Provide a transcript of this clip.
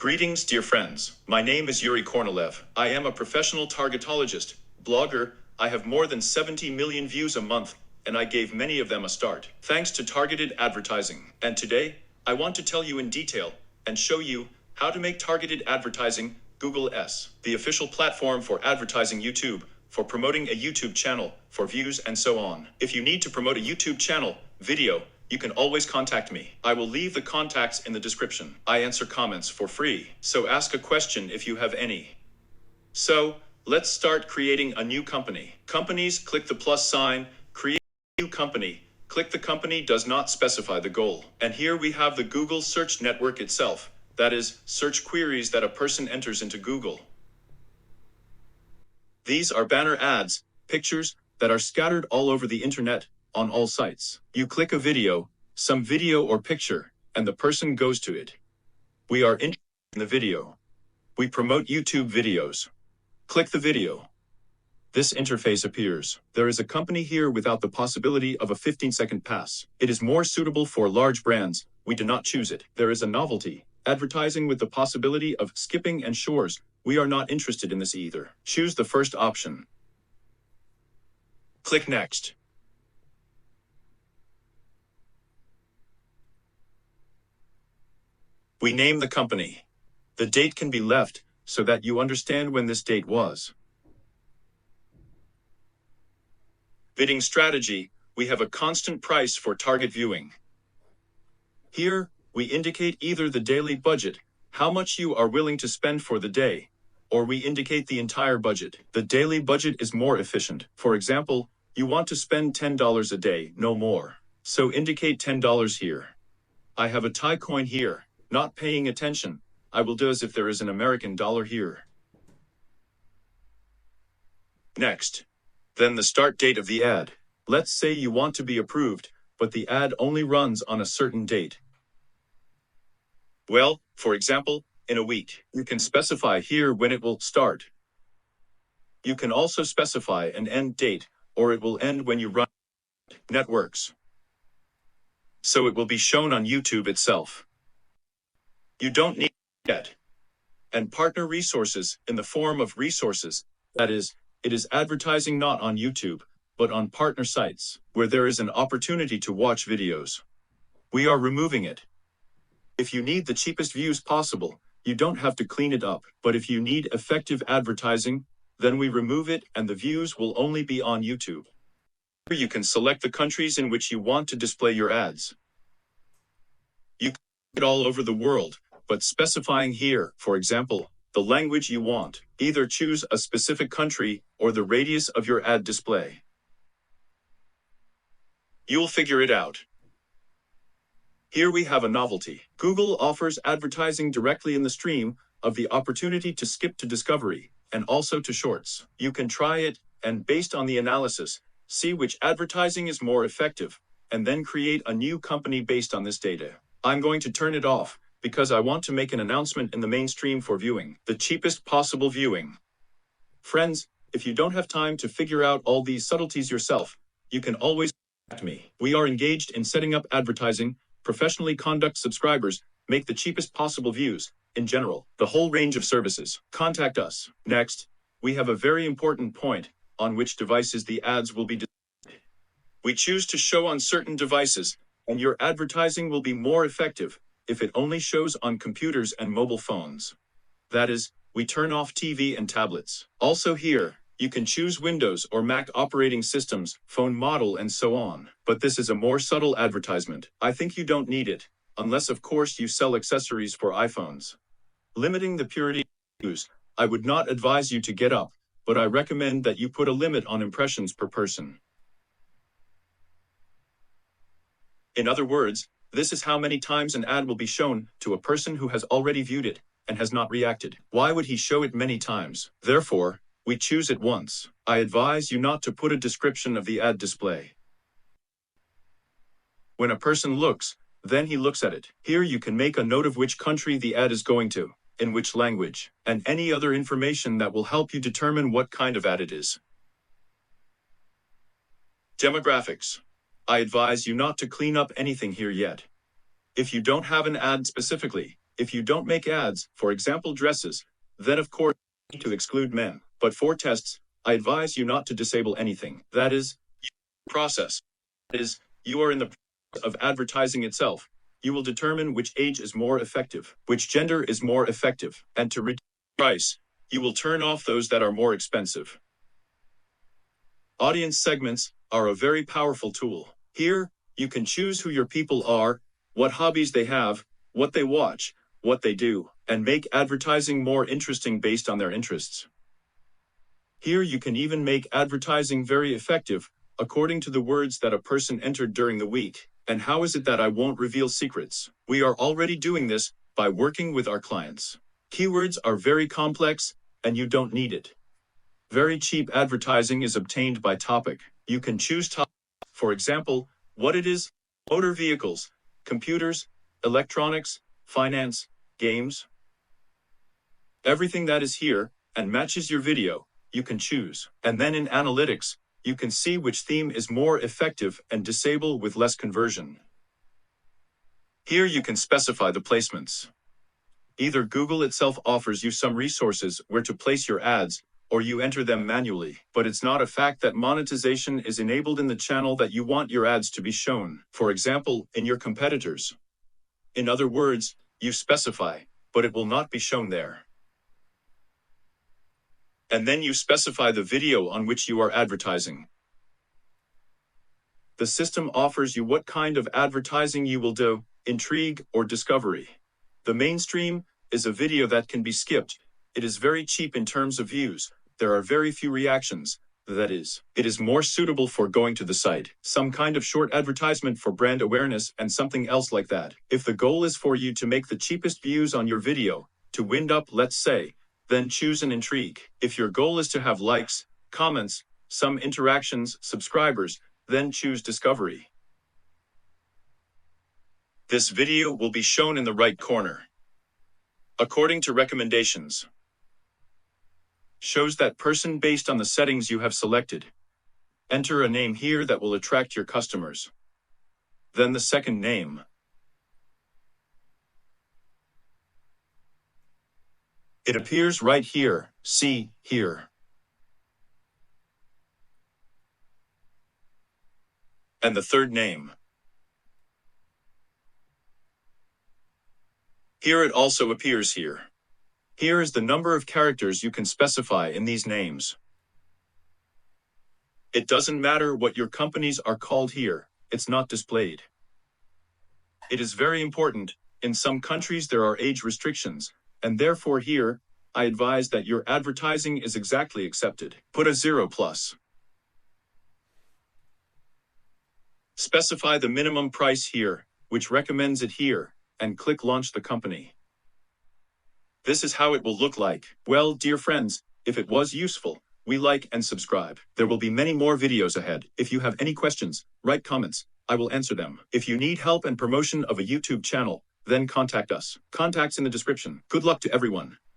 Greetings, dear friends. My name is Yuri Kornilev. I am a professional targetologist, blogger. I have more than 70 million views a month, and I gave many of them a start, thanks to targeted advertising. And today, I want to tell you in detail and show you how to make targeted advertising Google S, the official platform for advertising YouTube, for promoting a YouTube channel, for views and so on. If you need to promote a YouTube channel, video, you can always contact me. I will leave the contacts in the description. I answer comments for free, so ask a question if you have any. So, let's start creating a new company. Companies, click the plus sign, create a new company. Click the company does not specify the goal. And here we have the Google search network itself. That is, search queries that a person enters into Google. These are banner ads, pictures that are scattered all over the internet, on all sites. You click a video, some video or picture, and the person goes to it. We are interested in the video. We promote YouTube videos. Click the video. This interface appears. There is a company here without the possibility of a 15-second pass. It is more suitable for large brands. We do not choose it. There is a novelty. Advertising with the possibility of skipping and shores. We are not interested in this either. Choose the first option. Click Next. We name the company. The date can be left so that you understand when this date was. Bidding strategy, we have a constant price for target viewing. Here, we indicate either the daily budget, how much you are willing to spend for the day, or we indicate the entire budget. The daily budget is more efficient. For example, you want to spend $10 a day, no more. So indicate $10 here. I have a Thai coin here. Not paying attention, I will do as if there is an American dollar here. Next. Then the start date of the ad. Let's say you want to be approved, but the ad only runs on a certain date. Well, for example, in a week. You can specify here when it will start. You can also specify an end date, or it will end when you run networks. So it will be shown on YouTube itself. You don't need yet. And partner resources in the form of resources, that is, it is advertising not on YouTube, but on partner sites, where there is an opportunity to watch videos. We are removing it. If you need the cheapest views possible, you don't have to clean it up. But if you need effective advertising, then we remove it and the views will only be on YouTube. Here you can select the countries in which you want to display your ads. You can do it all over the world, but specifying here, for example, the language you want. Either choose a specific country or the radius of your ad display. You'll figure it out. Here we have a novelty. Google offers advertising directly in the stream of the opportunity to skip to discovery and also to shorts. You can try it and based on the analysis, see which advertising is more effective and then create a new company based on this data. I'm going to turn it off because I want to make an announcement in the mainstream for viewing, the cheapest possible viewing. Friends, if you don't have time to figure out all these subtleties yourself, you can always contact me. We are engaged in setting up advertising, professionally conduct subscribers, make the cheapest possible views, in general, the whole range of services. Contact us. Next, we have a very important point on which devices the ads will be displayed. We choose to show on certain devices, and your advertising will be more effective if it only shows on computers and mobile phones. That is, we turn off TV and tablets. Also here, you can choose Windows or Mac operating systems, phone model and so on. But this is a more subtle advertisement. I think you don't need it, unless of course you sell accessories for iPhones. Limiting the purity of views, I would not advise you to get up, but I recommend that you put a limit on impressions per person. In other words, this is how many times an ad will be shown to a person who has already viewed it and has not reacted. Why would he show it many times? Therefore, we choose it once. I advise you not to put a description of the ad display. When a person looks, then he looks at it. Here you can make a note of which country the ad is going to, in which language, and any other information that will help you determine what kind of ad it is. Demographics. I advise you not to clean up anything here yet. If you don't have an ad specifically, If you don't make ads, for example dresses, then of course you need to exclude men. But for tests, I advise you not to disable anything. That is, process. That is, you are in the process of advertising itself. You will determine which age is more effective, which gender is more effective, and to reduce price, you will turn off those that are more expensive. Audience segments are a very powerful tool. Here, you can choose who your people are, what hobbies they have, what they watch, what they do, and make advertising more interesting based on their interests. Here you can even make advertising very effective, according to the words that a person entered during the week. And how is it that I won't reveal secrets? We are already doing this by working with our clients. Keywords are very complex, and you don't need it. Very cheap advertising is obtained by topic. You can choose topic, for example, what it is, motor vehicles, computers, electronics, finance, games. Everything that is here and matches your video, you can choose. And then in analytics, you can see which theme is more effective and disable with less conversion. Here you can specify the placements. Either Google itself offers you some resources where to place your ads, or you enter them manually. But it's not a fact that monetization is enabled in the channel that you want your ads to be shown. For example, in your competitors. In other words, you specify, but it will not be shown there. And then you specify the video on which you are advertising. The system offers you what kind of advertising you will do, intrigue or discovery. The mainstream is a video that can be skipped. It is very cheap in terms of views. There are very few reactions. That is, it is more suitable for going to the site. Some kind of short advertisement for brand awareness and something else like that. If the goal is for you to make the cheapest views on your video, to wind up, let's say, then choose an intrigue. If your goal is to have likes, comments, some interactions, subscribers, then choose discovery. This video will be shown in the right corner. According to recommendations. Shows that person based on the settings you have selected. Enter a name here that will attract your customers. Then the second name. It appears right here, see, here. And the third name. Here it also appears here. Here is the number of characters you can specify in these names. It doesn't matter what your companies are called here, it's not displayed. It is very important, in some countries there are age restrictions, and therefore here, I advise that your advertising is exactly accepted. Put a 0+. Specify the minimum price here, which recommends it here, and click Launch the company. This is how it will look like. Well, dear friends, if it was useful, we like and subscribe. There will be many more videos ahead. If you have any questions, write comments. I will answer them. If you need help and promotion of a YouTube channel, then contact us. Contacts in the description. Good luck to everyone.